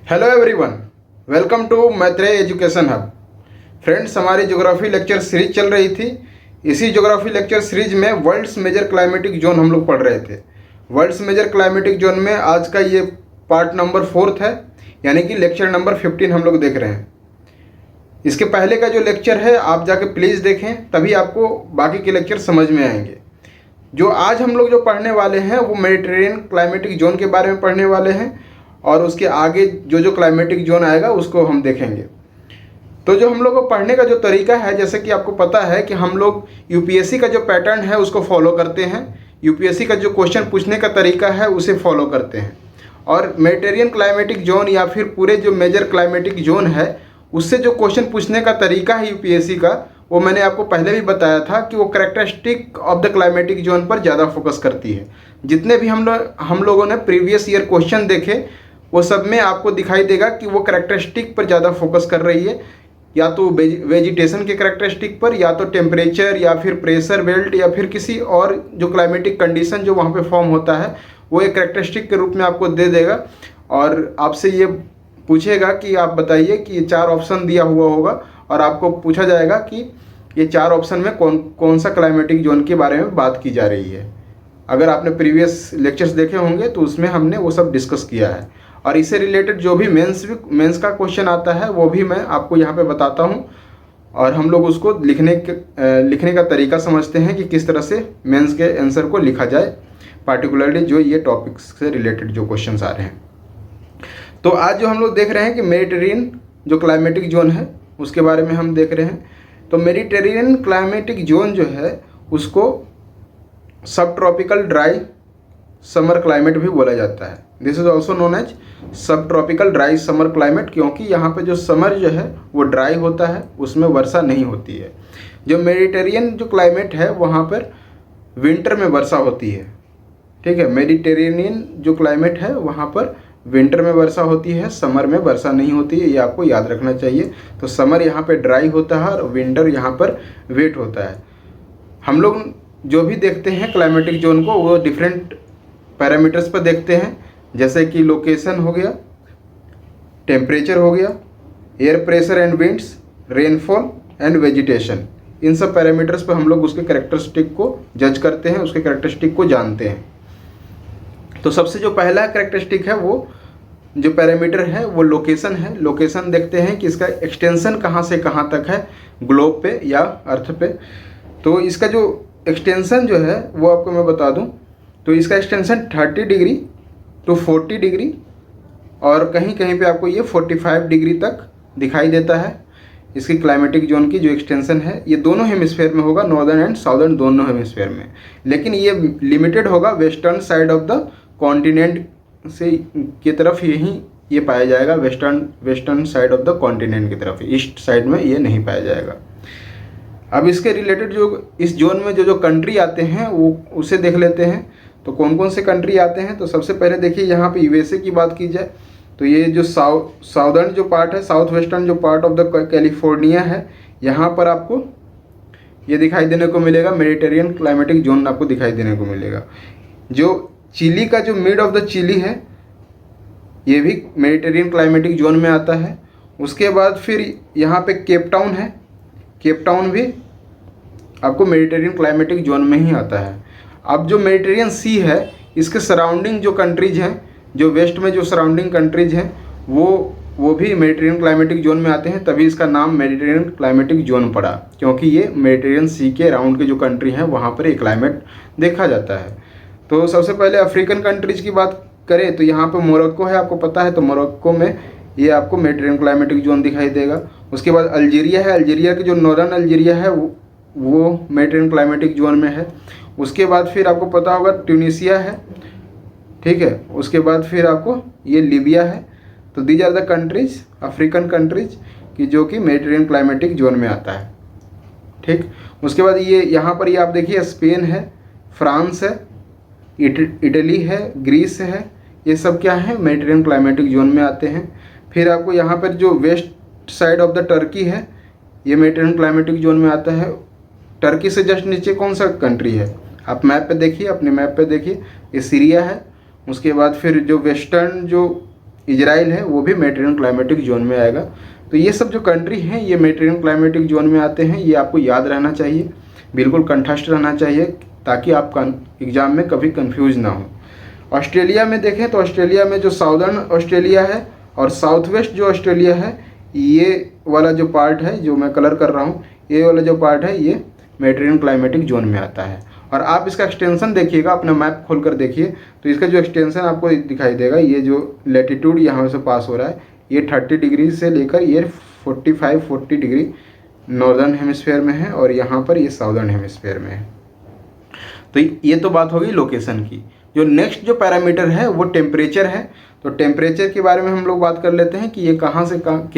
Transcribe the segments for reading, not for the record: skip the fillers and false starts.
Hello everyone, welcome to Maitreya education hub. Friends, हमारी geography lecture series चल रही थी। इसी ज्योग्राफी लेक्चर सीरीज में वर्ल्ड्स मेजर क्लाइमेटिक जोन हम लोग पढ़ रहे थे। वर्ल्ड्स मेजर क्लाइमेटिक जोन में आज का ये पार्ट नंबर 4 है, यानी कि लेक्चर नंबर 15 हम लोग देख रहे हैं। इसके पहले का जो लेक्चर है आप जाके प्लीज़ देखें, तभी आपको बाकी के लेक्चर समझ में आएंगे। जो आज हम लोग जो पढ़ने वाले हैं वो मेडिटेरेनियन क्लाइमेटिक जोन के बारे में पढ़ने वाले हैं, और उसके आगे जो क्लाइमेटिक जोन आएगा उसको हम देखेंगे। तो जो हम लोग को पढ़ने का जो तरीका है, जैसे कि आपको पता है कि हम लोग यूपीएससी का जो पैटर्न है उसको फॉलो करते हैं। यूपीएससी का जो क्वेश्चन पूछने का तरीका है उसे फॉलो करते हैं, और मेडिटेरेनियन क्लाइमेटिक जोन या फिर पूरे जो मेजर क्लाइमेटिक जोन है उससे जो क्वेश्चन पूछने का तरीका है यूपीएससी का, वो मैंने आपको पहले भी बताया था कि वो characteristic of the climatic zone पर ज़्यादा फोकस करती है। जितने भी हम लोगों ने प्रीवियस ईयर क्वेश्चन देखे वो सब में आपको दिखाई देगा कि वो कैरेक्टरिस्टिक पर ज़्यादा फोकस कर रही है, या तो वेजिटेशन के कैरेक्टरिस्टिक पर, या तो टेम्परेचर, या फिर प्रेशर बेल्ट, या फिर किसी और जो क्लाइमेटिक कंडीशन जो वहाँ पे फॉर्म होता है वो एक कैरेक्टरिस्टिक के रूप में आपको दे देगा। और आपसे ये पूछेगा कि आप बताइए कि ये 4 ऑप्शन दिया हुआ होगा, और आपको पूछा जाएगा कि ये 4 ऑप्शन में कौन सा क्लाइमेटिक जोन के बारे में बात की जा रही है। अगर आपने प्रीवियस लेक्चर्स देखे होंगे तो उसमें हमने वो सब डिस्कस किया है, और इससे रिलेटेड जो भी मेंस का क्वेश्चन आता है वो भी मैं आपको यहाँ पे बताता हूँ। और हम लोग उसको लिखने का तरीका समझते हैं कि किस तरह से मेंस के आंसर को लिखा जाए, पार्टिकुलरली जो ये टॉपिक्स से रिलेटेड जो क्वेश्चंस आ रहे हैं। तो आज जो हम लोग देख रहे हैं कि मेडिटेरेनियन जो क्लाइमेटिक जोन है उसके बारे में हम देख रहे हैं। तो मेडिटेरेनियन क्लाइमेटिक जोन जो है उसको सब ट्रॉपिकल ड्राई समर क्लाइमेट भी बोला जाता है। This is also known as subtropical dry summer climate, क्योंकि यहाँ पे जो समर जो है वो ड्राई होता है, उसमें वर्षा नहीं होती है। जो मेडिटेरियन जो क्लाइमेट है वहाँ पर विंटर में वर्षा होती है। ठीक है, मेडिटेरेनियन जो क्लाइमेट है वहाँ पर विंटर में वर्षा होती है, समर में वर्षा नहीं होती है, ये आपको याद रखना चाहिए। तो समर यहाँ पे ड्राई होता है और विंटर यहाँ पर वेट होता है। हम लोग जो भी देखते हैं क्लाइमेटिक जोन को वो डिफरेंट पैरामीटर्स पर देखते हैं, जैसे कि लोकेशन हो गया, टेम्परेचर हो गया, air pressure and winds, rainfall and vegetation. इन सब पैरामीटर्स पर हम लोग उसके कैरेक्टरिस्टिक को जज करते हैं, उसके कैरेक्टरिस्टिक को जानते हैं। तो सबसे जो पहला कैरेक्टरिस्टिक है वो जो पैरामीटर है वो लोकेशन है। लोकेशन देखते हैं कि इसका एक्सटेंशन कहाँ से कहाँ तक है ग्लोब पे या अर्थ पे। तो इसका जो एक्सटेंशन जो है वो आपको मैं बता दूं, तो इसका एक्सटेंशन 30 डिग्री टू 40 डिग्री, और कहीं कहीं पे आपको ये 45 डिग्री तक दिखाई देता है। इसकी क्लाइमेटिक जोन की जो एक्सटेंशन है ये दोनों हेमिस्फेयर में होगा, नॉर्दर्न एंड साउदर्न दोनों हेमिस्फेयर में, लेकिन ये लिमिटेड होगा western side of the continent से की तरफ ये पाया जाएगा, western side of the continent की तरफ। ईस्ट साइड में ये नहीं पाया जाएगा। अब इसके रिलेटेड जो इस जोन में जो कंट्री आते हैं वो उसे देख लेते हैं। तो कौन कौन से कंट्री आते हैं, तो सबसे पहले देखिए यहाँ पे यूएसए की बात की जाए तो ये जो साउदर्न जो पार्ट है, साउथ वेस्टर्न जो पार्ट ऑफ द कैलिफोर्निया है, यहाँ पर आपको ये दिखाई देने को मिलेगा, मेडिटेरेनियन क्लाइमेटिक जोन आपको दिखाई देने को मिलेगा। जो चिली का जो मिड ऑफ द चिली है ये भी मेडिटेरेनियन क्लाइमेटिक जोन में आता है। उसके बाद फिर यहाँ पे केप टाउन है, केप टाउन भी आपको मेडिटेरेनियन क्लाइमेटिक जोन में ही आता है। अब जो मेडिटेरेनियन सी है इसके सराउंडिंग जो कंट्रीज हैं, जो वेस्ट में जो सराउंडिंग कंट्रीज हैं वो भी मेडिटेरेनियन क्लाइमेटिक जोन में आते हैं, तभी इसका नाम मेडिटेरेनियन क्लाइमेटिक जोन पड़ा, क्योंकि ये मेडिटेरेनियन सी के अराउंड के जो कंट्री हैं वहाँ पर ये क्लाइमेट देखा जाता है। तो सबसे पहले अफ्रीकन कंट्रीज की बात करें तो यहाँ पर मोरक्को है, आपको पता है, तो मोरक्को में ये आपको मेडिटेरेनियन क्लाइमेटिक जोन दिखाई देगा। उसके बाद अल्जीरिया है, अल्जीरिया के जो नॉर्दर्न अल्जीरिया है वो मेडिटेरेनियन क्लाइमेटिक जोन में है। उसके बाद फिर आपको पता होगा ट्यूनीशिया है, ठीक है। उसके बाद फिर आपको ये लीबिया है। तो these are the countries, African countries की जो कि मेडिटेरेनियन क्लाइमेटिक जोन में आता है, ठीक। उसके बाद ये यहाँ पर ये आप देखिए स्पेन है, फ्रांस है, इटली है, ग्रीस है, ये सब क्या है मेडिटेरेनियन क्लाइमेटिक जोन में आते हैं। फिर आपको यहाँ पर जो west side of the Turkey है ये मेडिटेरेनियन क्लाइमेटिक जोन में आता है। टर्की से जस्ट नीचे कौन सा कंट्री है, आप मैप पे देखिए, अपने मैप पे देखिए, ये सीरिया है। उसके बाद फिर जो वेस्टर्न जो इजराइल है वो भी मेडिटेरेनियन क्लाइमेटिक जोन में आएगा। तो ये सब जो कंट्री हैं ये मेडिटेरेनियन क्लाइमेटिक जोन में आते हैं, ये आपको याद रहना चाहिए, बिल्कुल कंठस्थ रहना चाहिए, ताकि आपका एग्ज़ाम में कभी कंफ्यूज ना हो। ऑस्ट्रेलिया में देखें तो ऑस्ट्रेलिया में जो साउदर्न ऑस्ट्रेलिया है और साउथ वेस्ट जो ऑस्ट्रेलिया है, ये वाला जो पार्ट है जो मैं कलर कर रहा हूँ, ये वाला जो पार्ट है ये मेडिटेरेनियन क्लाइमेटिक जोन में आता है। और आप इसका एक्सटेंशन देखिएगा, अपना मैप खोल कर देखिए तो इसका जो एक्सटेंशन आपको दिखाई देगा, ये जो लैटिट्यूड यहाँ से पास हो रहा है ये 30 डिग्री से लेकर ये 45-40 डिग्री नॉर्दर्न हेमिस्फेयर में है और यहाँ पर ये साउदर्न हेमिस्फेयर में है। तो ये तो बात होगी लोकेशन की। जो नेक्स्ट जो पैरामीटर है वो टेम्परेचर है। तो टेम्परेचर के बारे में हम लोग बात कर लेते हैं कि ये कहाँ से कहाँ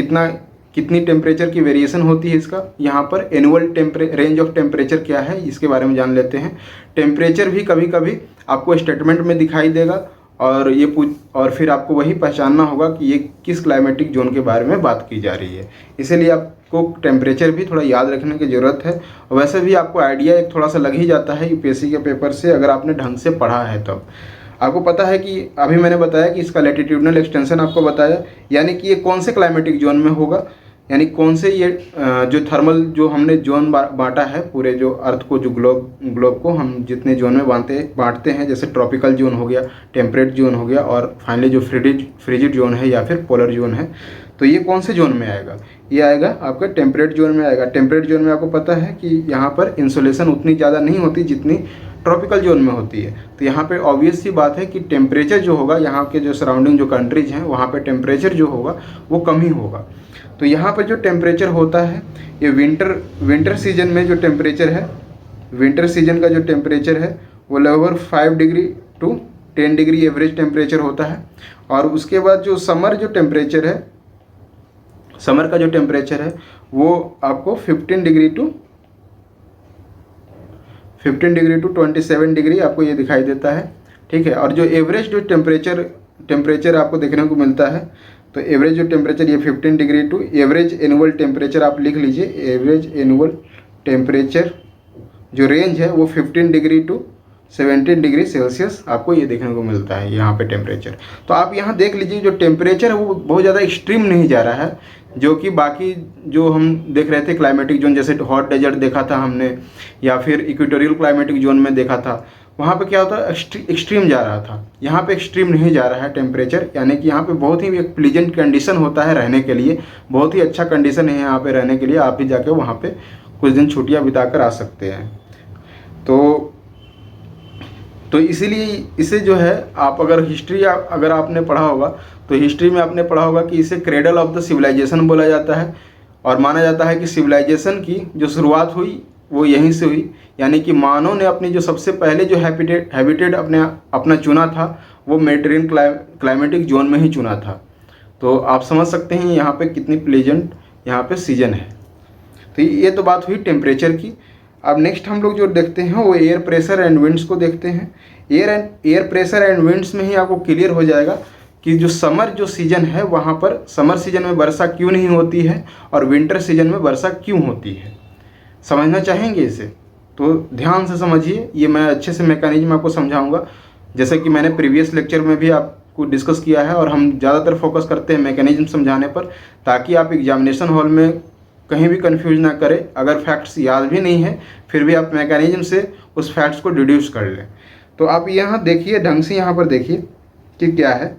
कितनी टेम्परेचर की वेरिएशन होती है इसका। यहाँ पर एनुअल रेंज ऑफ टेम्परेचर क्या है इसके बारे में जान लेते हैं। टेम्परेचर भी कभी कभी आपको स्टेटमेंट में दिखाई देगा और फिर आपको वही पहचानना होगा कि ये किस क्लाइमेटिक जोन के बारे में बात की जा रही है। इसीलिए आपको टेम्परेचर भी थोड़ा याद रखने की ज़रूरत है। और वैसे भी आपको आइडिया एक थोड़ा सा लग ही जाता है यूपीएससी के पेपर से, अगर आपने ढंग से पढ़ा है तब। आपको पता है कि अभी मैंने बताया कि इसका लैटिट्यूडनल एक्सटेंशन आपको बताया, यानी कि ये कौन से क्लाइमेटिक जोन में होगा, यानी कौन से ये जो थर्मल जो हमने जोन बांटा है पूरे जो अर्थ को, जो ग्लोब को हम जितने जोन में बांटते हैं, जैसे ट्रॉपिकल जोन हो गया, टेम्परेट जोन हो गया और फाइनली जो फ्रिजिड जोन है या फिर पोलर जोन है, तो ये कौन से जोन में आएगा? ये आएगा आपका टेम्परेट जोन में आएगा। टेम्परेट जोन में आपको पता है कि यहाँ पर इंसोलेशन उतनी ज़्यादा नहीं होती जितनी ट्रॉपिकल जोन में होती है। तो यहाँ पे ऑब्वियस सी बात है कि टेम्परेचर जो होगा, यहाँ के जो सराउंडिंग जो कंट्रीज हैं वहाँ पे टेम्परेचर जो होगा वो कम ही होगा। तो यहाँ पर जो टेम्परेचर होता है ये विंटर सीजन में जो टेम्परेचर है, विंटर सीजन का जो टेम्परेचर है वो लगभग 5 degree to 10 degree average temperature होता है। और उसके बाद जो समर जो टेम्परेचर है, समर का जो टेम्परेचर है वो आपको 15 डिग्री टू 27 डिग्री आपको ये दिखाई देता है, ठीक है। और जो एवरेज जो टेम्परेचर आपको देखने को मिलता है, तो एवरेज जो टेम्परेचर ये 15 degree to average annual temperature आप लिख लीजिए। एवरेज एनुअल टेम्परेचर जो रेंज है वो 15 डिग्री टू 17 डिग्री सेल्सियस आपको ये देखने को मिलता है यहाँ पे टेम्परेचर। तो आप यहाँ देख लीजिए जो टेम्परेचर है वो बहुत ज़्यादा एक्सट्रीम नहीं जा रहा है, जो कि बाकी जो हम देख रहे थे क्लाइमेटिक जोन, जैसे हॉट डेजर्ट देखा था हमने या फिर इक्वेटोरियल क्लाइमेटिक जोन में देखा था, वहाँ पे क्या होता है एक्सट्रीम जा रहा था। यहाँ पे एक्सट्रीम नहीं जा रहा है टेम्परेचर, यानी कि यहाँ पे बहुत ही एक प्लीजेंट कंडीशन होता है रहने के लिए, बहुत ही अच्छा कंडीशन है यहाँ पे रहने के लिए। आप भी जाके वहाँ पे कुछ दिन छुट्टियाँ बिता कर आ सकते हैं। तो इसीलिए इसे जो है आप अगर हिस्ट्री अगर आपने पढ़ा होगा तो हिस्ट्री में आपने पढ़ा होगा कि इसे क्रेडल ऑफ द सिविलाइजेशन बोला जाता है। और माना जाता है कि सिविलाइजेशन की जो शुरुआत हुई वो यहीं से हुई, यानी कि मानव ने अपनी जो सबसे पहले जो हैबिटेट अपना चुना था वो मेडिटेरेनियन क्लाइमेटिक जोन में ही चुना था। तो आप समझ सकते हैं यहाँ पे कितनी प्लेजेंट यहाँ पे सीजन है। तो ये तो बात हुई टेम्परेचर की। अब नेक्स्ट हम लोग जो देखते हैं वो एयर प्रेशर एंड विंड्स को देखते हैं। एयर प्रेशर एंड विंड्स में ही आपको क्लियर हो जाएगा कि जो समर जो सीजन है वहाँ पर समर सीजन में वर्षा क्यों नहीं होती है और विंटर सीजन में वर्षा क्यों होती है। समझना चाहेंगे इसे तो ध्यान से समझिए, ये मैं अच्छे से मैकेनिज्म आपको समझाऊंगा, जैसे कि मैंने प्रीवियस लेक्चर में भी आपको डिस्कस किया है। और हम ज़्यादातर फोकस करते हैं मैकेनिज्म समझाने पर, ताकि आप एग्जामिनेशन हॉल में कहीं भी कंफ्यूज ना करें। अगर फैक्ट्स याद भी नहीं है फिर भी आप मैकेनिज्म से उस फैक्ट्स को डिड्यूस कर लें। तो आप यहाँ देखिए, ढंग से यहाँ पर देखिए कि क्या है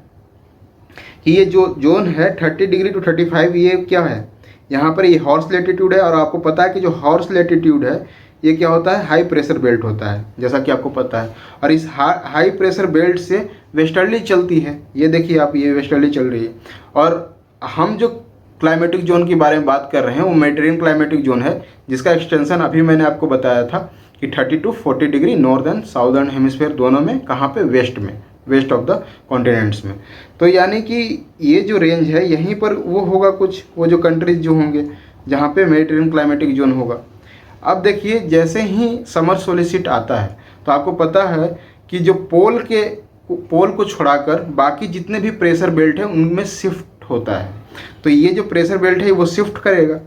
कि ये जो जोन है 30 डिग्री टू 35, ये क्या है, यहाँ पर ये हॉर्स लैटिट्यूड है। और आपको पता है कि जो हॉर्स लैटिट्यूड है ये क्या होता है, हाई प्रेशर बेल्ट होता है, जैसा कि आपको पता है। और इस हाई प्रेशर बेल्ट से वेस्टर्ली चलती है, ये देखिए आप, ये वेस्टर्ली चल रही है। और हम जो क्लाइमेटिक जोन के बारे में बात कर रहे हैं वो मेडिटेरेनियन क्लाइमेटिक जोन है, जिसका एक्सटेंशन अभी मैंने आपको बताया था कि 30 to 40 degree northern southern hemisphere दोनों में, कहाँ पे, वेस्ट ऑफ द कॉन्टिनेंट्स में। तो यानी कि ये जो रेंज है यहीं पर वो होगा कुछ, वो जो कंट्रीज जो होंगे जहाँ पे मेडिटेरेनियन क्लाइमेटिक जोन होगा। अब देखिए जैसे ही समर सोलिसिट आता है तो आपको पता है कि जो पोल को छोड़ाकर बाकी जितने भी प्रेशर बेल्ट हैं उनमें शिफ्ट होता है। तो ये जो प्रेशर बेल्ट है वो शिफ्ट करेगा।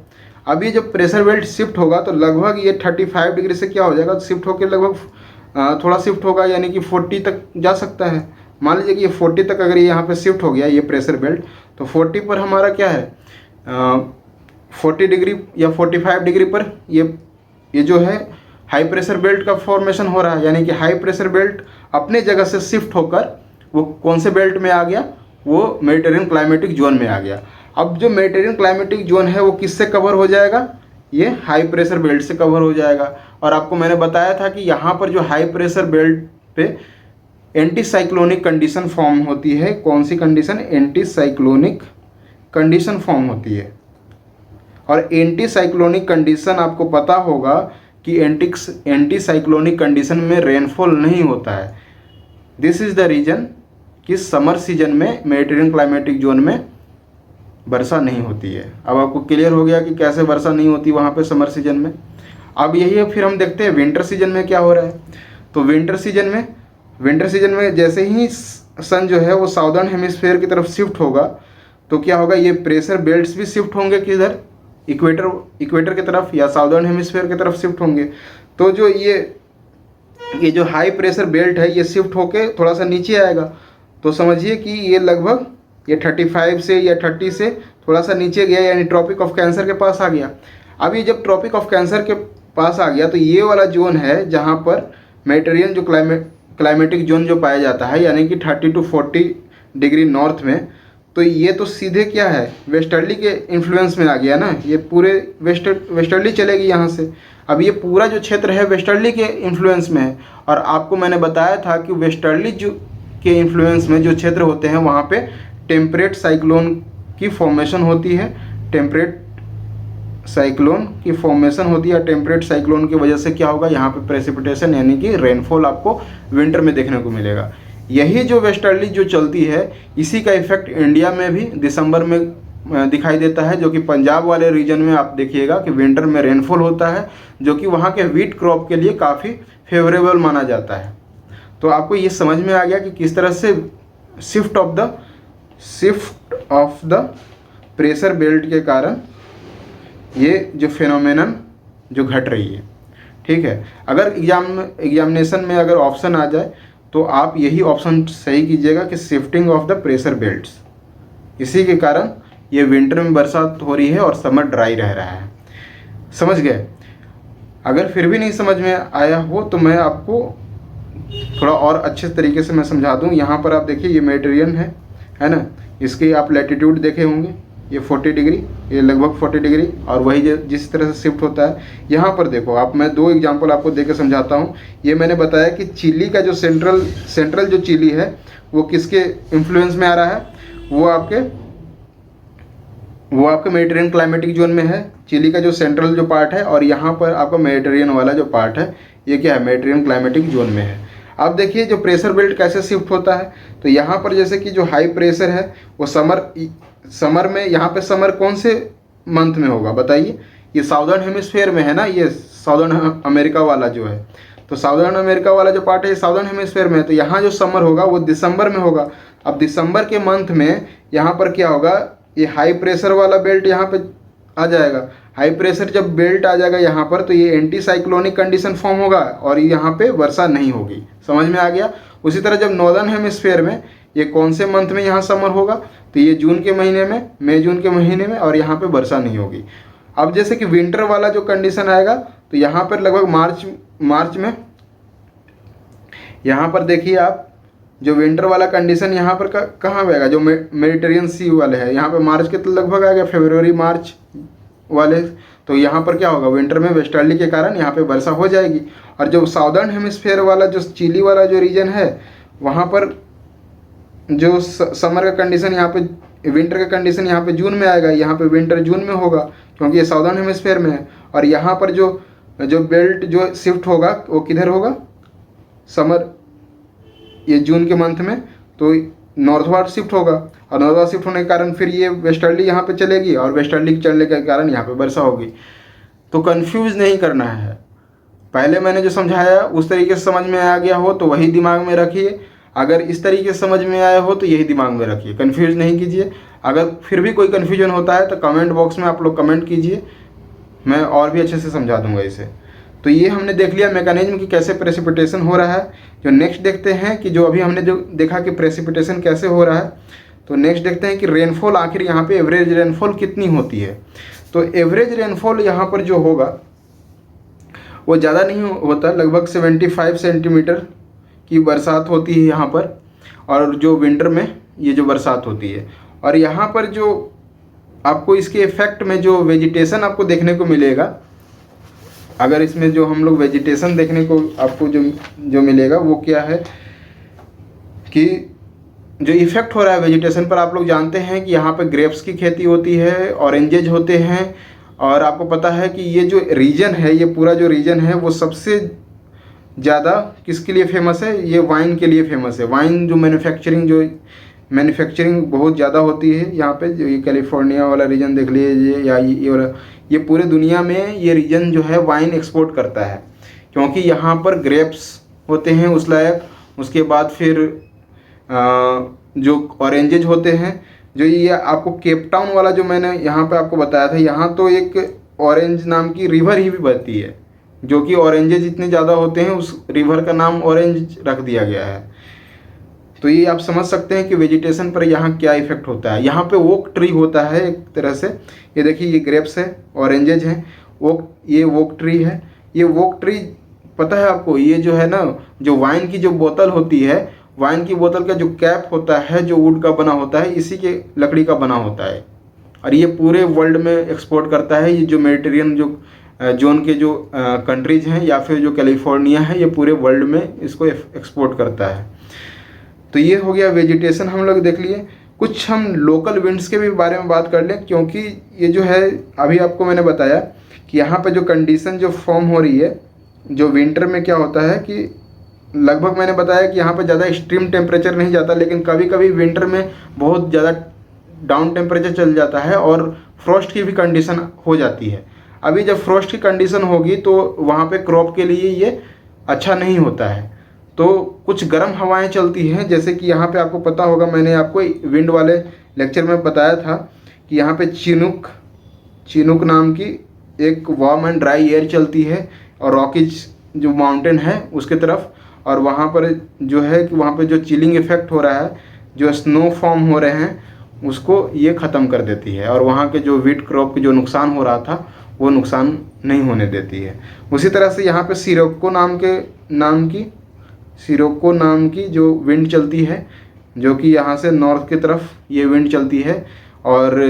अब ये जो प्रेशर बेल्ट शिफ्ट होगा तो लगभग ये 35 डिग्री से क्या हो जाएगा, शिफ्ट होकर लगभग थोड़ा शिफ्ट होगा, यानी कि 40 तक जा सकता है, मान लीजिए कि ये 40 तक अगर ये यहाँ पे शिफ्ट हो गया ये प्रेशर बेल्ट, तो 40 पर हमारा क्या है 40 डिग्री या 45 डिग्री पर ये जो है हाई प्रेशर बेल्ट का फॉर्मेशन हो रहा है, यानी कि हाई प्रेशर बेल्ट अपने जगह से शिफ्ट होकर वो कौन से बेल्ट में आ गया, वो मेडिटेरियन क्लाइमेटिक जोन में आ गया। अब जो मेडिटेरियन क्लाइमेटिक जोन है वो किससे कवर हो जाएगा, ये हाई प्रेशर बेल्ट से कवर हो जाएगा। और आपको मैंने बताया था कि यहाँ पर जो हाई प्रेशर बेल्ट पे एंटी साइक्लोनिक कंडीशन फॉर्म होती है। कौन सी condition, anti cyclonic condition form होती है। और एंटी साइक्लोनिक कंडीशन आपको पता होगा कि एंटी साइक्लोनिक कंडीशन में रेनफॉल नहीं होता है। दिस इज़ द रीजन कि समर सीजन में मेडिटेरियन क्लाइमेटिक जोन में वर्षा नहीं होती है। अब आपको क्लियर हो गया कि कैसे वर्षा नहीं होती वहाँ पे समर सीजन में। अब यही है, फिर हम देखते हैं विंटर सीजन में क्या हो रहा है। तो विंटर सीजन में जैसे ही सन जो है वो साउदर्न हेमिस्फीयर की तरफ शिफ्ट होगा तो क्या होगा, ये प्रेशर बेल्ट्स भी शिफ्ट होंगे किधर, इक्वेटर की तरफ या साउदर्न हेमिस्फीयर की तरफ शिफ्ट होंगे। तो जो ये जो हाई प्रेशर बेल्ट है ये शिफ्ट होके थोड़ा सा नीचे आएगा। तो समझिए कि ये लगभग ये 35 से या 30 से थोड़ा सा नीचे गया, यानी ट्रॉपिक ऑफ कैंसर के पास आ गया। अब ये जब ट्रॉपिक ऑफ कैंसर के पास आ गया तो ये वाला जोन है जहाँ पर मेडिटेरियन जो क्लाइमेटिक जोन जो पाया जाता है, यानी कि 30 to 40 डिग्री नॉर्थ में। तो ये तो सीधे क्या है, वेस्टर्ली के इन्फ्लुएंस में आ गया ना, ये पूरे वेस्टर्ली चलेगी यहाँ से। अब ये पूरा जो क्षेत्र है वेस्टर्ली के इन्फ्लुएंस में है। और आपको मैंने बताया था कि वेस्टर्ली जो के इन्फ्लुएंस में जो क्षेत्र होते हैं वहाँ पे टेम्परेट साइक्लोन की फॉर्मेशन होती है। टेम्परेट साइक्लोन की फॉर्मेशन होती है। टेम्परेट साइक्लोन की वजह से क्या होगा, यहाँ पे प्रेसिपिटेशन यानी कि रेनफॉल आपको विंटर में देखने को मिलेगा। यही जो वेस्टर्ली जो चलती है इसी का इफेक्ट इंडिया में भी दिसंबर में दिखाई देता है, जो कि पंजाब वाले रीजन में आप देखिएगा कि विंटर में रेनफॉल होता है, जो कि वहाँ के व्हीट क्रॉप के लिए काफ़ी फेवरेबल माना जाता है। तो आपको ये समझ में आ गया कि किस तरह से shift of the pressure belt के कारण ये जो फिनोमेनन जो घट रही है। ठीक है, अगर एग्जामिनेशन में अगर ऑप्शन आ जाए तो आप यही ऑप्शन सही कीजिएगा कि shifting of the pressure belts, इसी के कारण ये विंटर में बरसात हो रही है और समर ड्राई रह रहा है। समझ गए? अगर फिर भी नहीं समझ में आया हो तो मैं आपको थोड़ा और अच्छे तरीके से मैं समझा दूं। यहाँ पर आप देखिए ये मेडिटेरियन है ना, इसके आप लैटिट्यूड देखे होंगे, ये 40 डिग्री, ये लगभग 40 डिग्री, और वही जिस तरह से शिफ्ट होता है। यहाँ पर देखो आप, मैं 2 एग्जांपल आपको देकर समझाता हूँ। ये मैंने बताया कि चिली का जो सेंट्रल जो चिली है वो किसके इन्फ्लुएंस में आ रहा है, वो आपके मेडिटेरियन क्लाइमेटिक जोन में है, चिली का जो सेंट्रल जो पार्ट है। और यहाँ पर आपका मेडिटेरियन वाला जो पार्ट है ये क्या है, मेडिटेरियन क्लाइमेटिक जोन में है। अब देखिए जो प्रेशर बेल्ट कैसे शिफ्ट होता है। तो यहाँ पर जैसे कि जो हाई प्रेशर है वो समर में, यहाँ पे समर कौन से मंथ में होगा बताइए, ये साउदर्न हेमिस्फीयर में है ना, ये साउदर्न अमेरिका वाला जो है। तो साउदर्न अमेरिका वाला जो पार्ट है ये साउदर्न हेमिस्फीयर में है। तो यहाँ जो समर होगा वो दिसंबर में होगा। अब दिसंबर के मंथ में यहाँ पर क्या होगा, ये हाई प्रेशर वाला बेल्ट यहाँ पे आ जाएगा। हाई प्रेशर जब बेल्ट आ जाएगा यहाँ पर तो ये एंटी साइक्लोनिक कंडीशन फॉर्म होगा और यहाँ पे वर्षा नहीं होगी। समझ में आ गया? उसी तरह जब नॉर्दर्न हेमिस्फीयर में ये कौन से मंथ में यहाँ समर होगा, तो ये जून के महीने में, मई जून के महीने में, और यहाँ पे वर्षा नहीं होगी। अब जैसे कि विंटर वाला जो कंडीशन आएगा तो यहाँ पर लगभग मार्च में, यहाँ पर देखिए आप जो विंटर वाला कंडीशन यहाँ पर कहाँ आएगा, जो मेडिटेरियन सी वाले है यहाँ पे मार्च के तो लगभग आएगा, फरवरी मार्च वाले। तो यहाँ पर क्या होगा, विंटर में वेस्टर्ली के कारण यहाँ पे वर्षा हो जाएगी। और जो साउदर्न हेमिस्फीयर वाला जो चिली वाला जो रीजन है वहाँ पर जो समर का कंडीशन, यहाँ पे विंटर का कंडीशन यहाँ पे जून में आएगा, यहाँ पे विंटर जून में होगा क्योंकि ये साउदर्न हेमिस्फीयर में है। और यहाँ पर जो बेल्ट जो शिफ्ट होगा वो किधर होगा, समर ये जून के मंथ में, तो नॉर्थवर्ड शिफ्ट होगा। और नॉर्थवर्ड शिफ्ट होने के कारण फिर ये वेस्टर्ली यहाँ पे चलेगी और वेस्टर्ली चलने के कारण यहाँ पे वर्षा होगी। तो कंफ्यूज नहीं करना है, पहले मैंने जो समझाया उस तरीके से समझ में आ गया हो तो वही दिमाग में रखिए, अगर इस तरीके से समझ में आया हो तो यही दिमाग में रखिए, कंफ्यूज नहीं कीजिए। अगर फिर भी कोई कन्फ्यूजन होता है तो कमेंट बॉक्स में आप लोग कमेंट कीजिए, मैं और भी अच्छे से समझा दूंगा इसे। तो ये हमने देख लिया मैकेनिज्म कि कैसे प्रेसिपिटेशन हो रहा है। जो नेक्स्ट देखते हैं कि जो अभी हमने जो देखा कि प्रेसिपिटेशन कैसे हो रहा है, तो नेक्स्ट देखते हैं कि रेनफॉल आखिर यहाँ पे एवरेज रेनफॉल कितनी होती है। तो एवरेज रेनफॉल यहाँ पर जो होगा वो ज़्यादा नहीं होता, लगभग 75 सेंटीमीटर की बरसात होती है यहाँ पर, और जो विंटर में ये जो बरसात होती है। और यहाँ पर जो आपको इसके इफ़ेक्ट में जो वेजिटेशन आपको देखने को मिलेगा, अगर इसमें जो हम लोग वेजिटेशन देखने को आपको जो मिलेगा वो क्या है कि जो इफ़ेक्ट हो रहा है वेजिटेशन पर, आप लोग जानते हैं कि यहाँ पर ग्रेप्स की खेती होती है, ऑरेंजेज होते हैं, और आपको पता है कि ये जो रीजन है, ये पूरा जो रीजन है वो सबसे ज़्यादा किसके लिए फेमस है, ये वाइन के लिए फेमस है। वाइन जो मैन्युफैक्चरिंग बहुत ज़्यादा होती है यहाँ पे। जो ये कैलिफोर्निया वाला रीजन देख लीजिए, या ये पूरे दुनिया में ये रीजन जो है वाइन एक्सपोर्ट करता है, क्योंकि यहाँ पर ग्रेप्स होते हैं उस लायक। उसके बाद फिर जो ऑरेंजेज होते हैं, जो ये आपको केप टाउन वाला जो मैंने यहाँ पे आपको बताया था, यहाँ तो एक ऑरेंज नाम की रिवर ही भी बहती है, जो कि ऑरेंजेज इतने ज़्यादा होते हैं उस रिवर का नाम ऑरेंज रख दिया गया है। तो ये आप समझ सकते हैं कि वेजिटेशन पर यहाँ क्या इफेक्ट होता है। यहाँ पे ओक ट्री होता है एक तरह से, ये देखिए ये ग्रेप्स है, ऑरेंजेज हैं, ये वोक ट्री है। ये वोक ट्री पता है आपको, ये जो है ना, जो वाइन की जो बोतल होती है, वाइन की बोतल का जो कैप होता है जो वुड का बना होता है, इसी के लकड़ी का बना होता है, और ये पूरे वर्ल्ड में एक्सपोर्ट करता है। ये जो मेडिटेरियन जो जोन के जो कंट्रीज हैं या फिर जो कैलिफोर्निया है, ये पूरे वर्ल्ड में इसको एक्सपोर्ट करता है। तो ये हो गया वेजिटेशन हम लोग देख लिए। कुछ हम लोकल विंड्स के भी बारे में बात कर लें, क्योंकि ये जो है अभी आपको मैंने बताया कि यहाँ पे जो कंडीशन जो फॉर्म हो रही है, जो विंटर में क्या होता है कि लगभग मैंने बताया कि यहाँ पे ज़्यादा एक्सट्रीम टेम्परेचर नहीं जाता, लेकिन कभी कभी विंटर में बहुत ज़्यादा डाउन टेम्परेचर चल जाता है और फ्रॉस्ट की भी कंडीशन हो जाती है। अभी जब फ्रॉस्ट की कंडीशन होगी तो वहाँ पे क्रॉप के लिए ये अच्छा नहीं होता है। तो कुछ गर्म हवाएं चलती हैं, जैसे कि यहाँ पे आपको पता होगा, मैंने आपको विंड वाले लेक्चर में बताया था कि यहाँ पे चिनूक नाम की एक वार्म एंड ड्राई एयर चलती है, और रॉकीज जो माउंटेन है उसके तरफ, और वहाँ पर जो है कि वहाँ पे जो चिलिंग इफेक्ट हो रहा है, जो स्नो फॉर्म हो रहे हैं, उसको ये ख़त्म कर देती है, और वहाँ के जो वीट क्रॉप के जो नुकसान हो रहा था वो नुकसान नहीं होने देती है। उसी तरह से यहाँ पे सिरोको नाम की जो विंड चलती है, जो कि यहाँ से नॉर्थ की तरफ ये विंड चलती है, और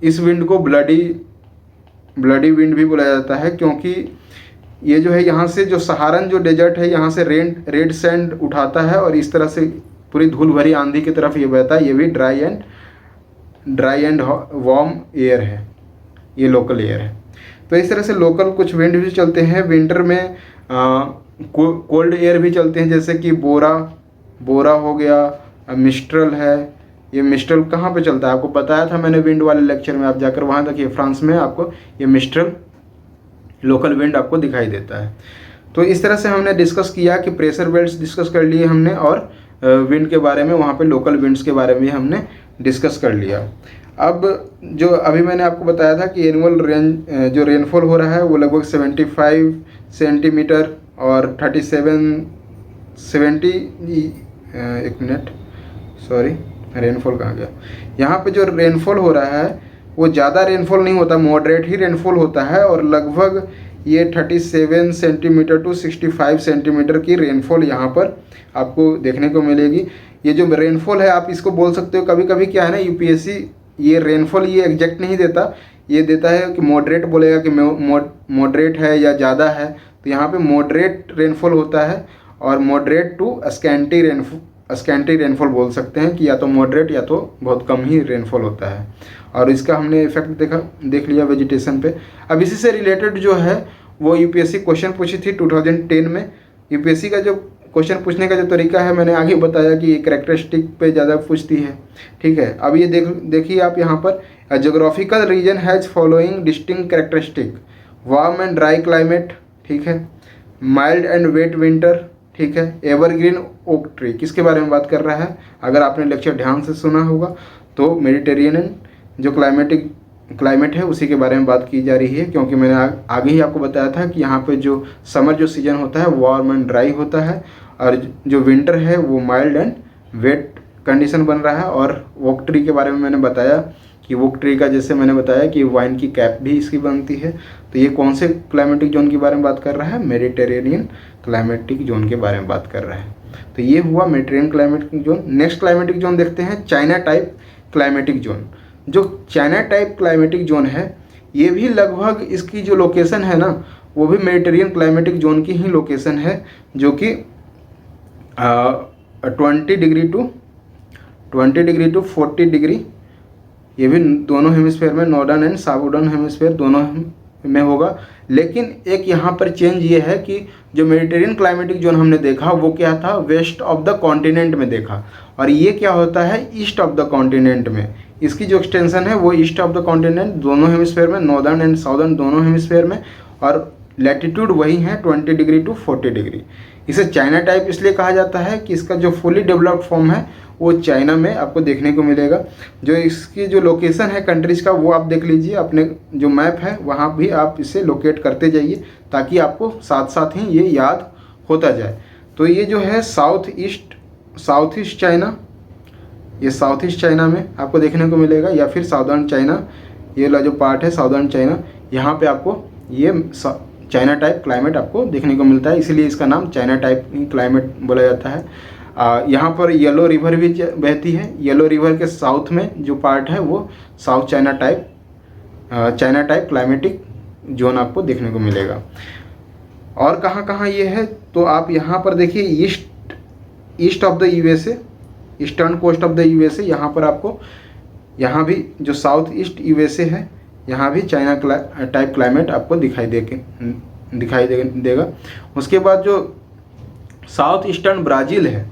इस विंड को ब्लडी विंड भी बोला जाता है, क्योंकि ये जो है यहाँ से जो सहारन जो डेजर्ट है, यहाँ से रेड सैंड उठाता है और इस तरह से पूरी धूल भरी आंधी की तरफ ये बहता है। ये भी ड्राई एंड वार्म एयर है, ये लोकल एयर है। तो इस तरह से लोकल कुछ विंड भी चलते हैं। विंटर में कोल्ड एयर भी चलते हैं, जैसे कि बोरा हो गया, मिस्ट्रल है। ये मिस्ट्रल कहाँ पे चलता है आपको बताया था मैंने विंड वाले लेक्चर में, आप जाकर वहाँ देखिए, फ्रांस में आपको ये मिस्ट्रल लोकल विंड आपको दिखाई देता है। तो इस तरह से हमने डिस्कस किया कि प्रेशर बेल्ट्स डिस्कस कर लिए हमने, और विंड के बारे में, वहाँ पे लोकल विंड्स के बारे में हमने डिस्कस कर लिया। अब जो अभी मैंने आपको बताया था कि एनुअल जो रेनफॉल हो रहा है वो लगभग 75 सेंटीमीटर और रेनफॉल कहाँ गया। यहाँ पे जो रेनफॉल हो रहा है वो ज़्यादा रेनफॉल नहीं होता, मॉडरेट ही रेनफॉल होता है, और लगभग ये 37 सेंटीमीटर टू 65 सेंटीमीटर की रेनफॉल यहाँ पर आपको देखने को मिलेगी। ये जो रेनफॉल है आप इसको बोल सकते हो, कभी कभी क्या है ना, यूपीएससी ये रेनफॉल ये एग्जैक्ट नहीं देता, ये देता है कि मॉडरेट, बोलेगा कि मॉडरेट है या ज़्यादा है, तो यहाँ पे मॉडरेट रेनफॉल होता है, और मॉडरेट टू स्कैंटी रेनफॉल बोल सकते हैं कि या तो मॉडरेट या तो बहुत कम ही रेनफॉल होता है। और इसका हमने इफेक्ट देख लिया वेजिटेशन पे। अब इसी से रिलेटेड जो है वो यूपीएससी क्वेश्चन पूछी थी 2010 में। यूपीएससी का जो क्वेश्चन पूछने का जो तरीका है मैंने आगे बताया कि ये कैरेक्टरिस्टिक पे ज़्यादा पूछती है, ठीक है। अब ये देखिए आप यहाँ पर, geographical region has following distinct characteristic, warm and dry climate, ठीक है, माइल्ड एंड वेट विंटर, ठीक है, एवरग्रीन ओक ट्री। किसके बारे में बात कर रहा है, अगर आपने लेक्चर ध्यान से सुना होगा तो मेडिटेरियन जो क्लाइमेटिक क्लाइमेट है उसी के बारे में बात की जा रही है, क्योंकि मैंने आगे ही आपको बताया था कि यहाँ पे जो समर जो सीज़न होता है वार्म एंड ड्राई होता है, और जो विंटर है वो माइल्ड एंड वेट कंडीशन बन रहा है। और वोक ट्री के बारे में मैंने बताया कि वोक ट्री का, जैसे मैंने बताया कि वाइन की कैप भी इसकी बनती है। तो ये कौन से क्लाइमेटिक जोन के बारे में बात कर रहा है? मेडिटेरेनियन क्लाइमेटिक जोन के बारे में बात कर रहा है। तो ये हुआ Mediterranean climatic zone. Next climatic zone देखते हैं, चाइना टाइप क्लाइमेटिक जोन। जो चाइना टाइप क्लाइमेटिक जोन है ये भी लगभग इसकी जो लोकेशन है ना वो भी मेडिटेरेनियन क्लाइमेटिक जोन की ही लोकेशन है, जो कि 20 डिग्री टू 40 डिग्री, ये भी दोनों हेमिस्फेयर में, नॉर्दर्न एंड साउदर्न हेमिस्फेयर दोनों में होगा। लेकिन एक यहाँ पर चेंज ये है कि जो मेडिटेरियन क्लाइमेटिक जोन हमने देखा वो क्या था, वेस्ट ऑफ द कॉन्टिनेंट में देखा, और ये क्या होता है, ईस्ट ऑफ द कॉन्टिनेंट में। इसकी जो एक्सटेंशन है वो ईस्ट ऑफ द कॉन्टिनेंट दोनों हेमिस्फेयर में, नॉर्दर्न एंड साउदर्न दोनों हेमिस्फेयर में, और लैटिट्यूड वही है 20 डिग्री टू 40 डिग्री। इसे चाइना टाइप इसलिए कहा जाता है कि इसका जो फुली डेवलप्ड फॉर्म है वो चाइना में आपको देखने को मिलेगा। जो इसकी जो लोकेशन है कंट्रीज़ का वो आप देख लीजिए, अपने जो मैप है वहाँ भी आप इसे लोकेट करते जाइए ताकि आपको साथ साथ ही ये याद होता जाए। तो ये जो है साउथ ईस्ट चाइना, ये साउथ ईस्ट चाइना में आपको देखने को मिलेगा, या फिर साउदर्न चाइना, ये वाला जो पार्ट है साउदर्न चाइना, यहाँ पे आपको ये चाइना टाइप क्लाइमेट आपको देखने को मिलता है, इसीलिए इसका नाम चाइना टाइप क्लाइमेट बोला जाता है। यहाँ पर येलो रिवर भी बहती है, येलो रिवर के साउथ में जो पार्ट है वो south China type climatic zone आपको देखने को मिलेगा। और कहाँ कहाँ ये है, तो आप यहाँ पर देखिए east of the USA, eastern coast of the USA, यहाँ पर आपको, यहाँ भी जो साउथ ईस्ट यूएसए है यहाँ भी चाइना टाइप क्लाइमेट आपको दिखाई देगा। उसके बाद जो साउथ ईस्टर्न ब्राज़ील है,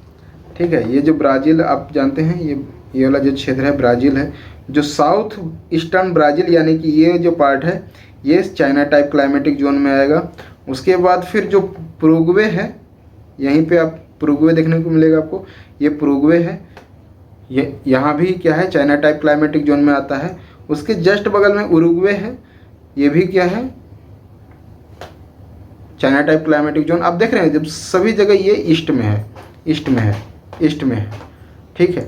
ठीक है, ये जो ब्राज़ील आप जानते हैं, ये वाला जो क्षेत्र है ब्राज़ील है, जो साउथ ईस्टर्न ब्राज़ील यानी कि ये जो पार्ट है ये चाइना टाइप क्लाइमेटिक जोन में आएगा। उसके बाद फिर जो पुरुग्वे है, यहीं पे आप पुरुग्वे देखने को मिलेगा आपको, ये पुरुग्वे है, ये यहाँ भी क्या है, चाइना टाइप क्लाइमेटिक जोन में आता है। उसके जस्ट बगल में उरुग्वे है, ये भी क्या है, चाइना टाइप क्लाइमेटिक जोन। आप देख रहे हैं जब सभी जगह ये ईस्ट में है, ठीक है,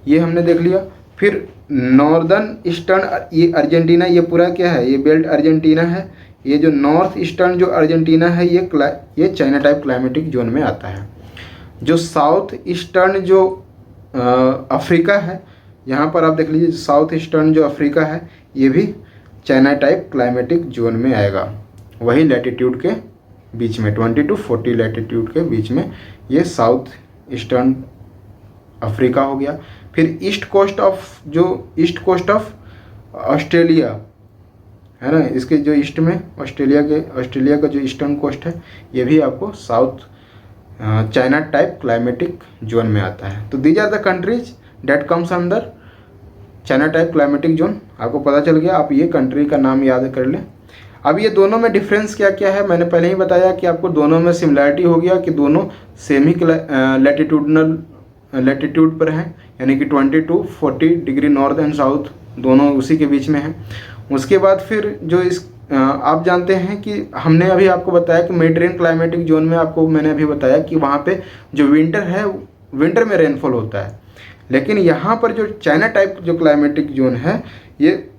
ये हमने देख लिया। फिर नॉर्दर्न ईस्टर्न, ये अर्जेंटीना, ये पूरा क्या है, ये बेल्ट अर्जेंटीना है। ये जो नॉर्थ ईस्टर्न जो अर्जेंटीना है ये चाइना टाइप क्लाइमेटिक जोन में आता है। जो साउथ ईस्टर्न जो अफ्रीका है, यहाँ पर आप देख लीजिए साउथ ईस्टर्न जो अफ्रीका है ये भी चाइना टाइप क्लाइमेटिक जोन में आएगा, वही लैटिट्यूड के बीच में 20 टू 40 लैटिट्यूड के बीच में ये साउथ ईस्टर्न अफ्रीका हो गया। फिर ईस्ट कोस्ट ऑफ ऑस्ट्रेलिया है ना, इसके जो ईस्ट में ऑस्ट्रेलिया का जो ईस्टर्न कोस्ट है ये भी आपको south China type climatic zone में आता है। तो these are the countries that comes under China type climatic zone. आपको पता चल गया, आप ये कंट्री का नाम याद कर लें। अब ये दोनों में डिफरेंस क्या क्या है, मैंने पहले ही बताया कि आपको दोनों में सिमिलैरिटी हो गया कि दोनों सेम ही लैटिट्यूड पर हैं, यानी कि 20 to 40 degree north and south दोनों उसी के बीच में हैं। उसके बाद फिर जो आप जानते हैं कि हमने अभी आपको बताया कि मेडिटेरेनियन क्लाइमेटिक जोन में आपको मैंने अभी बताया कि वहाँ पे जो विंटर है, विंटर में रेनफॉल होता है। लेकिन यहाँ पर जो चाइना टाइप जो क्लाइमेटिक जोन है, ये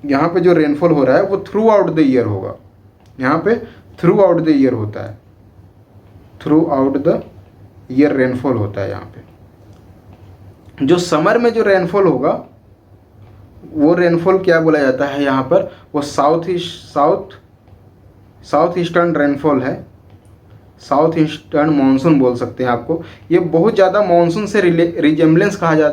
यहाँ पे जो रेनफॉल हो रहा है वो थ्रू आउट द ईयर होगा। यहाँ पे थ्रू आउट द ईयर होता है, through out the year rainfall होता है। यहाँ पे जो समर में जो रेनफॉल होगा वो रेनफॉल क्या बोला जाता है, यहाँ पर वो साउथ ईस्टर्न रेनफॉल है, साउथ ईस्टर्न मानसून बोल सकते हैं आपको। ये बहुत ज़्यादा मानसून से रिजेम्बलेंस कहा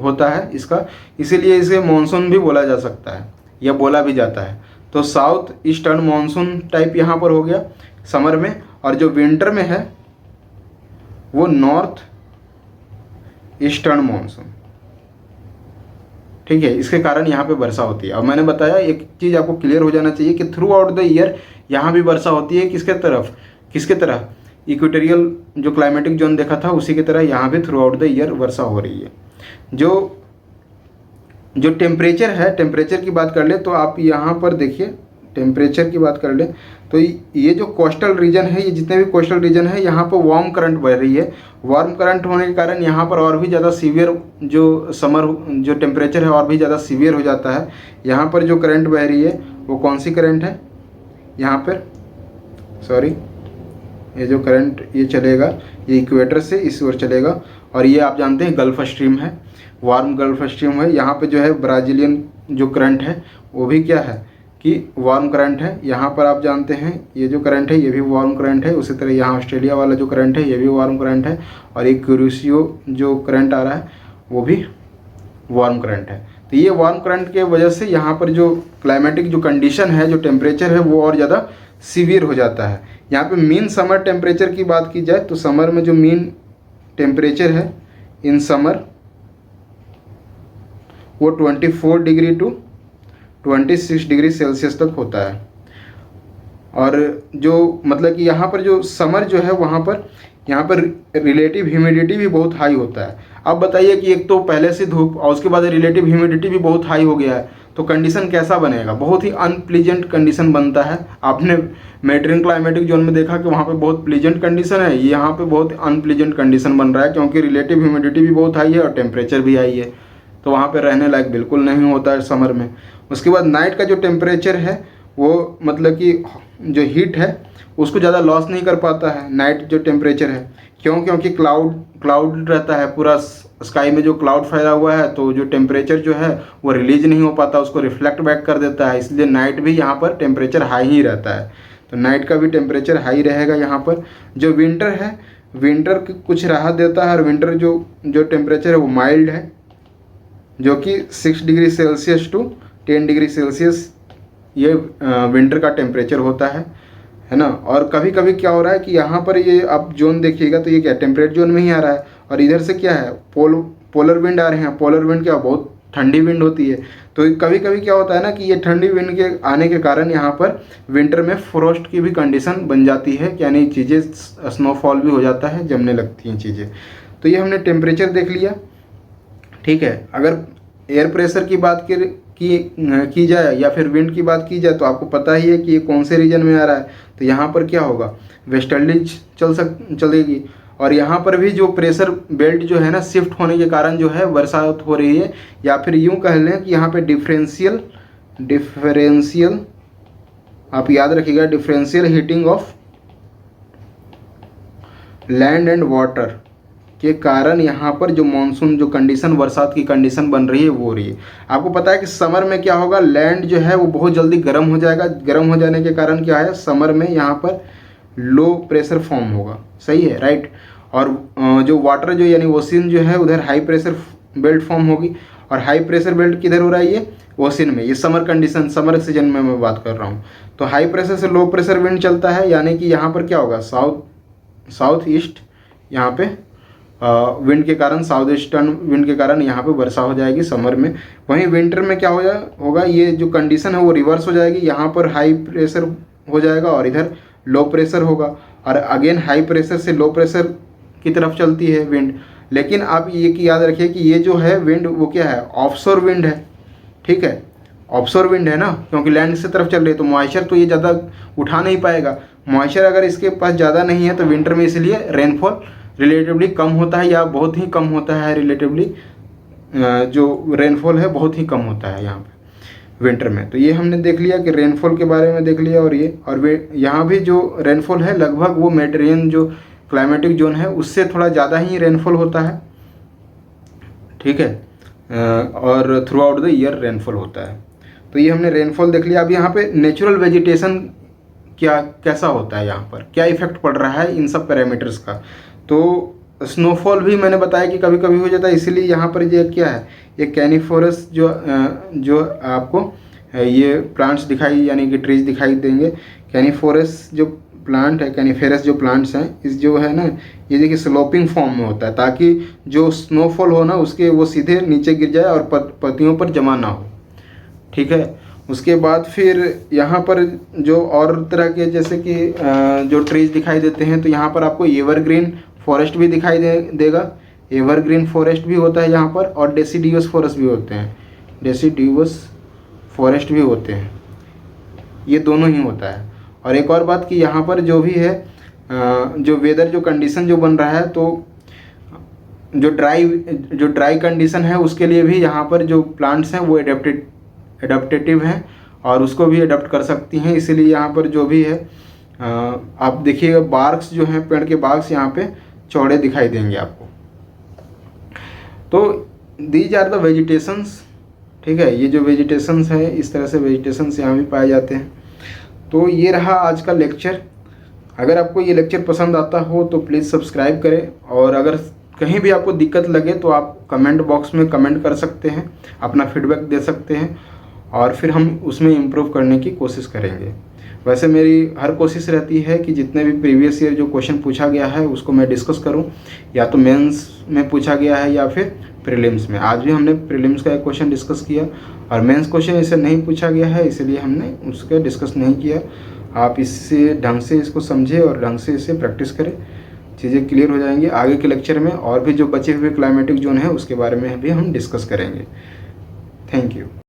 होता है इसका, इसीलिए इसे मानसून भी बोला जा सकता है या बोला भी जाता है। तो साउथ ईस्टर्न मानसून टाइप यहाँ पर हो गया समर में, और जो विंटर में है वो नॉर्थ ईस्टर्न मानसून, ठीक है। इसके कारण यहाँ पे वर्षा होती है। अब मैंने बताया एक चीज़ आपको क्लियर हो जाना चाहिए कि थ्रू आउट द ईयर यहाँ भी वर्षा होती है। किसके तरह इक्वेटोरियल जो क्लाइमेटिक जोन देखा था उसी की तरह यहाँ भी थ्रू आउट द ईयर वर्षा हो रही है। जो टेम्परेचर है, टेम्परेचर की बात कर ले तो आप यहाँ पर देखिए, टेम्परेचर की बात कर ले तो ये जो कोस्टल रीजन है, ये जितने भी कोस्टल रीजन है, यहाँ पर वार्म करंट बह रही है। वार्म करंट होने के कारण यहाँ पर और भी ज़्यादा सीवियर जो समर जो टेम्परेचर है और भी ज़्यादा सीवियर हो जाता है। यहाँ पर जो करंट बह रही है वो कौन सी करंट है, यहाँ पर सॉरी, ये जो करंट ये चलेगा ये इक्वेटर से इस ओर चलेगा, और ये आप जानते हैं गल्फ स्ट्रीम है, वार्म गल्फ स्ट्रीम है। यहाँ पे जो है ब्राज़ीलियन जो करंट है वो भी क्या है कि वार्म करंट है। यहाँ पर आप जानते हैं ये जो करंट है ये भी वार्म करंट है। उसी तरह यहाँ ऑस्ट्रेलिया वाला जो करंट है ये भी वार्म करंट है, और एक क्यूरिसियो जो करंट आ रहा है वो भी वार्म करंट है। तो ये वार्म करंट के वजह से यहाँ पर जो क्लाइमेटिक जो कंडीशन है, जो टेम्परेचर है वो और ज़्यादा सीवियर हो जाता है। यहाँ पे मीन समर टेम्परेचर की बात की जाए तो समर में जो मीन टेम्परेचर है इन समर वो 24 डिग्री टू 26 डिग्री सेल्सियस तक होता है। और जो मतलब कि यहाँ पर जो समर जो है वहाँ पर यहाँ पर रिलेटिव ह्यूमिडिटी भी बहुत हाई होता है। अब बताइए कि एक तो पहले से धूप और उसके बाद रिलेटिव ह्यूमिडिटी भी बहुत हाई हो गया है, तो कंडीशन कैसा बनेगा, बहुत ही अनप्लीजेंट कंडीशन बनता है। आपने मेडिटेरियन क्लाइमेटिक जोन में देखा कि वहाँ पे बहुत प्लीजेंट कंडीशन है, यहाँ पे बहुत अनप्लीजेंट कंडीशन बन रहा है, क्योंकि रिलेटिव ह्यूमिडिटी भी बहुत हाई है और टेम्परेचर भी हाई है, तो वहाँ पे रहने लायक बिल्कुल नहीं होता है समर में। उसके बाद नाइट का जो टेम्परेचर है वो मतलब कि जो हीट है उसको ज़्यादा लॉस नहीं कर पाता है नाइट जो टेम्परेचर है। क्यों? क्योंकि क्लाउड रहता है, पूरा स्काई में जो क्लाउड फैला हुआ है, तो जो टेम्परेचर जो है वो रिलीज नहीं हो पाता, उसको रिफ्लेक्ट बैक कर देता है, इसलिए नाइट भी यहाँ पर टेम्परेचर हाई ही रहता है। तो नाइट का भी टेम्परेचर हाई रहेगा यहाँ पर। जो विंटर है, विंटर कुछ राहत देता है, और विंटर जो टेम्परेचर है वो माइल्ड है, जो कि 6 degree Celsius to 10 degree Celsius ये विंटर का टेम्परेचर होता है ना। और कभी कभी क्या हो रहा है कि यहाँ पर ये आप जोन देखिएगा तो ये क्या टेम्परेट जोन में ही आ रहा है, और इधर से क्या है पोलर विंड आ रहे हैं। पोलर विंड क्या बहुत ठंडी विंड होती है, तो कभी कभी क्या होता है ना कि ये ठंडी विंड के आने के कारण यहाँ पर विंटर में फ्रोस्ट की भी कंडीशन बन जाती है, यानी चीज़ें स्नोफॉल भी हो जाता है, जमने लगती हैं चीज़ें। तो ये हमने टेम्परेचर देख लिया, ठीक है। अगर एयर प्रेशर की बात की जाए या फिर विंड की बात की जाए तो आपको पता ही है कि ये कौन से रीजन में आ रहा है। तो यहाँ पर क्या होगा, वेस्टर्लीज चलेगी, और यहाँ पर भी जो प्रेशर बेल्ट जो है ना शिफ्ट होने के कारण जो है बरसात हो रही है, या फिर यूँ कह लें कि यहाँ पे डिफरेंशियल आप याद रखिएगा, differential heating of land and water के कारण यहाँ पर जो मानसून जो कंडीशन बरसात की कंडीशन बन रही है वो हो रही है। आपको पता है कि समर में क्या होगा, लैंड जो है वो बहुत जल्दी गर्म हो जाएगा। गर्म हो जाने के कारण क्या है, समर में यहाँ पर लो प्रेशर फॉर्म होगा, सही है, राइट। और जो वाटर जो यानी ओशियन जो है उधर हाई प्रेशर बेल्ट फॉर्म होगी, और हाई प्रेशर बेल्ट किधर हो रहा है, ये ओशियन में। ये समर कंडीशन, समर सीजन में मैं बात कर रहा हूँ। तो हाई प्रेशर से लो प्रेशर विंड चलता है, यानी कि यहाँ पर क्या होगा, साउथ ईस्ट यहाँ पे विंड के कारण, साउथ ईस्टर्न विंड के कारण यहाँ पे वर्षा हो जाएगी समर में। वहीं विंटर में क्या होगा, ये जो कंडीशन है वो रिवर्स हो जाएगी, यहाँ पर हाई प्रेशर हो जाएगा और इधर लो प्रेशर होगा, और अगेन हाई प्रेशर से लो प्रेशर की तरफ चलती है विंड। लेकिन आप ये कि याद रखिए कि ये जो है विंड वो क्या है, ऑफशोर विंड है, ठीक है, ऑफशोर विंड है ना, क्योंकि लैंड से तरफ चल रही है, तो मॉइस्चर तो ये ज़्यादा उठा नहीं पाएगा। मॉइस्चर अगर इसके पास ज़्यादा नहीं है तो विंटर में इसलिए रेनफॉल रिलेटिवली कम होता है, या बहुत ही कम होता है। रिलेटिवली जो रेनफॉल है बहुत ही कम होता है यहाँ पे विंटर में। तो ये हमने देख लिया कि रेनफॉल के बारे में देख लिया, और यहाँ भी जो रेनफॉल है लगभग वो मेडिटेरियन जो क्लाइमेटिक जोन है उससे थोड़ा ज़्यादा ही रेनफॉल होता है, ठीक है, और through out the year rainfall होता है। तो ये हमने रेनफॉल देख लिया। अब यहाँ पे नेचुरल वेजिटेशन कैसा होता है, यहाँ पर क्या इफेक्ट पड़ रहा है इन सब पैरामीटर्स का। तो स्नोफॉल भी मैंने बताया कि कभी कभी हो जाता है, इसीलिए यहाँ पर ये क्या है, ये कैनिफोरस जो आपको ये प्लांट्स दिखाई यानी कि ट्रीज दिखाई देंगे। कैनिफोरस जो प्लांट है, कैनिफेरस जो प्लांट्स हैं, इस जो है ना ये देखिए स्लोपिंग फॉर्म में होता है, ताकि जो स्नोफॉल हो ना उसके वो सीधे नीचे गिर जाए और पत्तियों पर जमा ना हो, ठीक है। उसके बाद फिर यहाँ पर जो और तरह के जैसे कि जो ट्रीज दिखाई देते हैं, तो यहाँ पर आपको एवरग्रीन फॉरेस्ट भी दिखाई देगा। एवरग्रीन फॉरेस्ट भी होता है यहाँ पर, और डेसिडियस फॉरेस्ट भी होते हैं, डेसिडिवस फॉरेस्ट भी होते हैं, ये दोनों ही होता है। और एक और बात कि यहाँ पर जो भी है जो वेदर जो कंडीशन जो बन रहा है, तो जो ड्राई कंडीशन है उसके लिए भी यहाँ पर जो प्लांट्स हैं वो एडाप्टेटिव हैं और उसको भी अडॉप्ट कर सकती हैं। इसीलिए यहाँ पर जो भी है आप देखिएगा बार्क्स जो हैं, पेड़ के बार्क्स यहाँ पे चौड़े दिखाई देंगे आपको। तो दीज आर द वेजिटेशंस, ठीक है, ये जो वेजिटेशंस है इस तरह से वेजिटेशंस यहाँ भी पाए जाते हैं। तो ये रहा आज का लेक्चर। अगर आपको ये लेक्चर पसंद आता हो तो प्लीज़ सब्सक्राइब करें, और अगर कहीं भी आपको दिक्कत लगे तो आप कमेंट बॉक्स में कमेंट कर सकते हैं, अपना फीडबैक दे सकते हैं और फिर हम उसमें इम्प्रूव करने की कोशिश करेंगे। वैसे मेरी हर कोशिश रहती है कि जितने भी प्रीवियस ईयर जो क्वेश्चन पूछा गया है उसको मैं डिस्कस करूं, या तो मेंस में पूछा गया है या फिर प्रीलिम्स में। आज भी हमने प्रीलिम्स का एक क्वेश्चन डिस्कस किया और मेंस क्वेश्चन इसे नहीं पूछा गया है, इसलिए हमने उसका डिस्कस नहीं किया। आप इससे ढंग से इसको समझें और ढंग से इसे प्रैक्टिस करें, चीज़ें क्लियर हो जाएंगी। आगे के लेक्चर में और भी जो बचे हुए क्लाइमेटिक जोन है उसके बारे में भी हम डिस्कस करेंगे। Thank you.